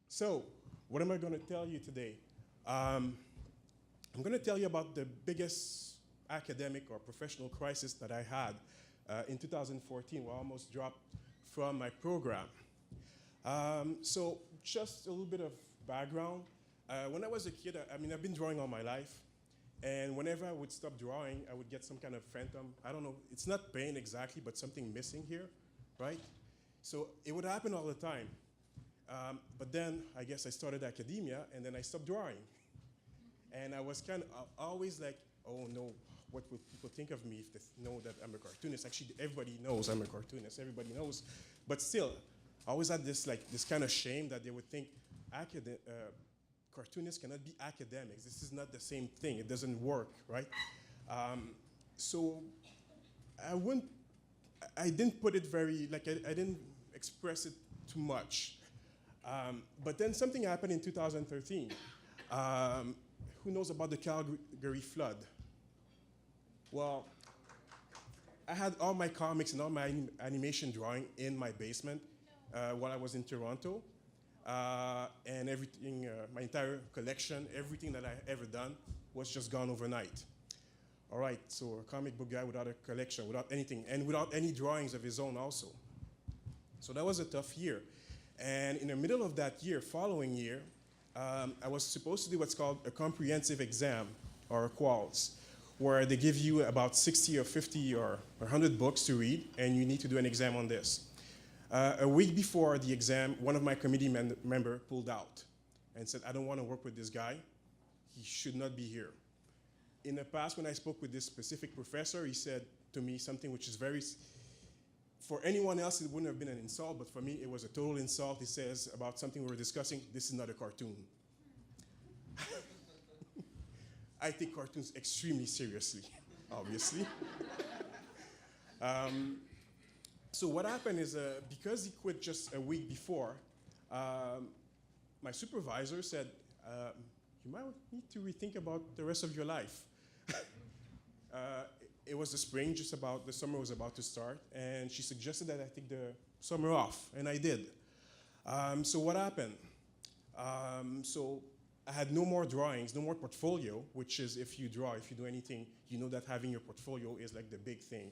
So, what am I going to tell you today? I'm going to tell you about the biggest academic or professional crisis that I had in 2014, where I almost dropped from my program. So, just a little bit of background. When I was a kid, I've been drawing all my life. And whenever I would stop drawing, I would get some kind of phantom. I don't know, it's not pain exactly, but something missing here, right? So it would happen all the time. But then I guess I started academia and then I stopped drawing. And I was kind of always like, oh no, what would people think of me if they know that I'm a cartoonist? Actually, everybody knows I'm a cartoonist, everybody knows. But still, I always had this kind of shame that they would think cartoonists cannot be academics. This is not the same thing, it doesn't work, right? So I didn't put it very, I didn't express it too much. But then something happened in 2013. Who knows about the Calgary flood? Well, I had all my comics and all my animation drawing in my basement while I was in Toronto. And everything, my entire collection, everything that I ever done was just gone overnight. All right, so a comic book guy without a collection, without anything, and without any drawings of his own also. So that was a tough year. And in the middle of that year, following year, I was supposed to do what's called a comprehensive exam, or a quals, where they give you about 60 or 50 or 100 books to read, and you need to do an exam on this. A week before the exam, one of my committee member pulled out and said, I don't want to work with this guy. He should not be here. In the past, when I spoke with this specific professor, he said to me something which is very, for anyone else, it wouldn't have been an insult, but for me, it was a total insult. He says about something we were discussing, this is not a cartoon. I take cartoons extremely seriously, obviously. So what happened is, because he quit just a week before, my supervisor said, you might need to rethink about the rest of your life. It was the spring, the summer was about to start, and she suggested that I take the summer off, and I did. So what happened? So I had no more drawings, no more portfolio, which is if you draw, if you do anything, you know that having your portfolio is like the big thing.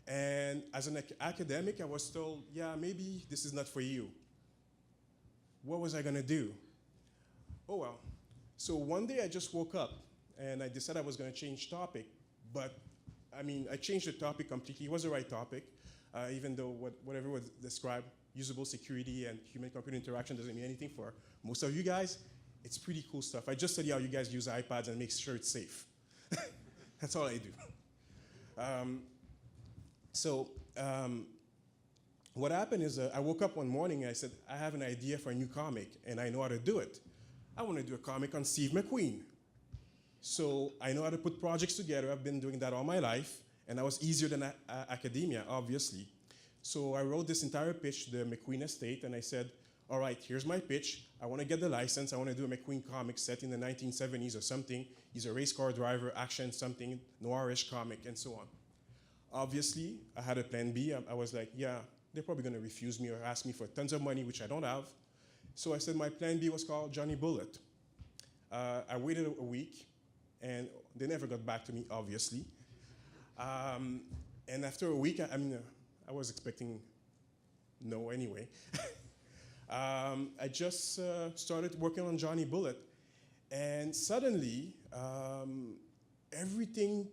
And as an academic, I was told, yeah, maybe this is not for you. What was I gonna do? Oh well. So one day I just woke up and I decided I was gonna change topic, but I changed the topic completely. It was the right topic, even though whatever was described, usable security and human-computer interaction doesn't mean anything for most of you guys. It's pretty cool stuff. I just study how you guys use iPads and make sure it's safe. That's all I do. What happened is I woke up one morning and I said, I have an idea for a new comic and I know how to do it. I want to do a comic on Steve McQueen. So I know how to put projects together. I've been doing that all my life, and that was easier than academia, obviously. So I wrote this entire pitch to the McQueen estate, and I said, all right, here's my pitch. I want to get the license. I want to do a McQueen comic set in the 1970s or something. He's a race car driver, action something, noirish comic, and so on. Obviously, I had a plan B. I was like, yeah, they're probably going to refuse me or ask me for tons of money, which I don't have. So I said my plan B was called Johnny Bullet. I waited a week, and they never got back to me, obviously. And after a week, I was expecting no anyway. I just started working on Johnny Bullet, and suddenly, everything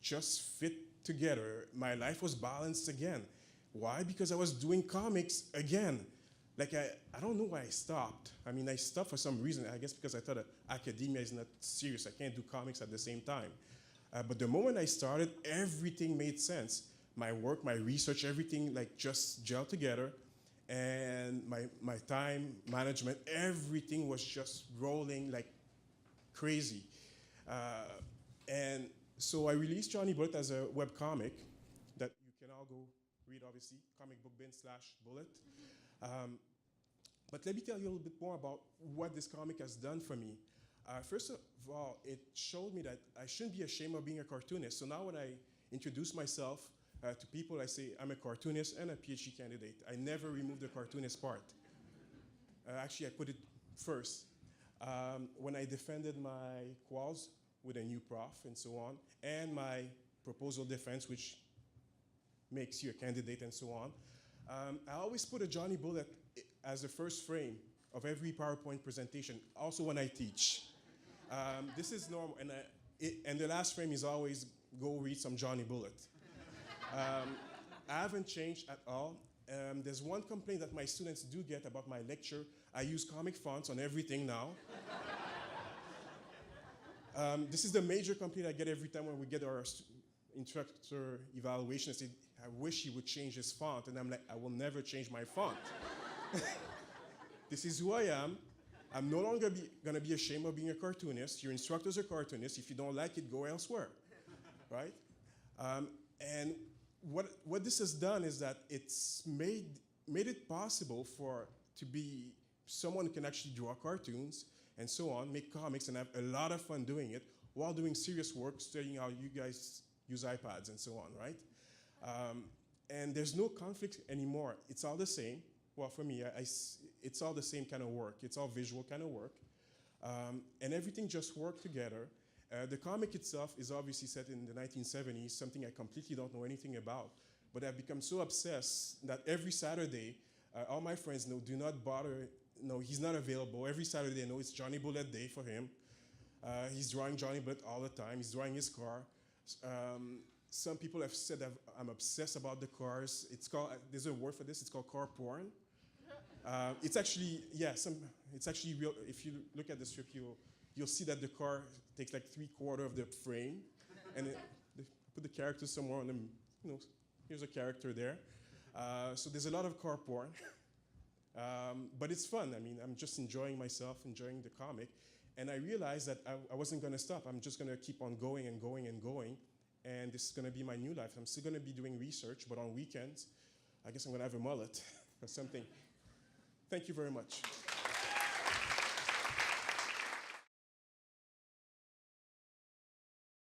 just fit together. My life was balanced again. Why? Because I was doing comics again. Like, I don't know why I stopped. I stopped for some reason. I guess because I thought that academia is not serious. I can't do comics at the same time. But the moment I started, everything made sense. My work, my research, everything just gelled together. And my time management, everything was just rolling like crazy. And so I released Johnny Bullet as a webcomic that you can all go read, obviously, comicbookbin/bullet. But let me tell you a little bit more about what this comic has done for me. First of all, it showed me that I shouldn't be ashamed of being a cartoonist. So now when I introduce myself to people, I say I'm a cartoonist and a PhD candidate. I never remove the cartoonist part. Actually, I put it first. When I defended my quals with a new prof and so on, and my proposal defense, which makes you a candidate and so on, I always put a Johnny Bullet as the first frame of every PowerPoint presentation, also when I teach. This is normal, and the last frame is always go read some Johnny Bullet. I haven't changed at all. There's one complaint that my students do get about my lecture. I use comic fonts on everything now. This is the major complaint I get every time when we get our instructor evaluation. I say, I wish he would change his font. And I'm like, I will never change my font. This is who I am. I'm no longer gonna be ashamed of being a cartoonist. Your instructors are cartoonists. If you don't like it, go elsewhere, right? And what this has done is that it's made it possible to be someone who can actually draw cartoons and so on, make comics, and have a lot of fun doing it while doing serious work, studying how you guys use iPads and so on, right? And there's no conflict anymore. It's all the same. Well, for me, it's all the same kind of work. It's all visual kind of work. And everything just worked together. The comic itself is obviously set in the 1970s, something I completely don't know anything about. But I've become so obsessed that every Saturday, all my friends know, do not bother. No, he's not available. Every Saturday, I know it's Johnny Bullet Day for him. He's drawing Johnny Bullet all the time. He's drawing his car. Some people have said that I'm obsessed about the cars. It's called, there's a word for this, it's called car porn. It's actually, yeah, it's actually real. If you look at the strip, you'll see that the car takes like 3/4 of the frame, and they put the character somewhere on them. You know, here's a character there. So there's a lot of car porn, but it's fun. I mean, I'm just enjoying myself, enjoying the comic, and I realized that I wasn't going to stop. I'm just going to keep on going and going and going, and this is going to be my new life. I'm still going to be doing research, but on weekends, I guess I'm going to have a mullet or something. Thank you very much.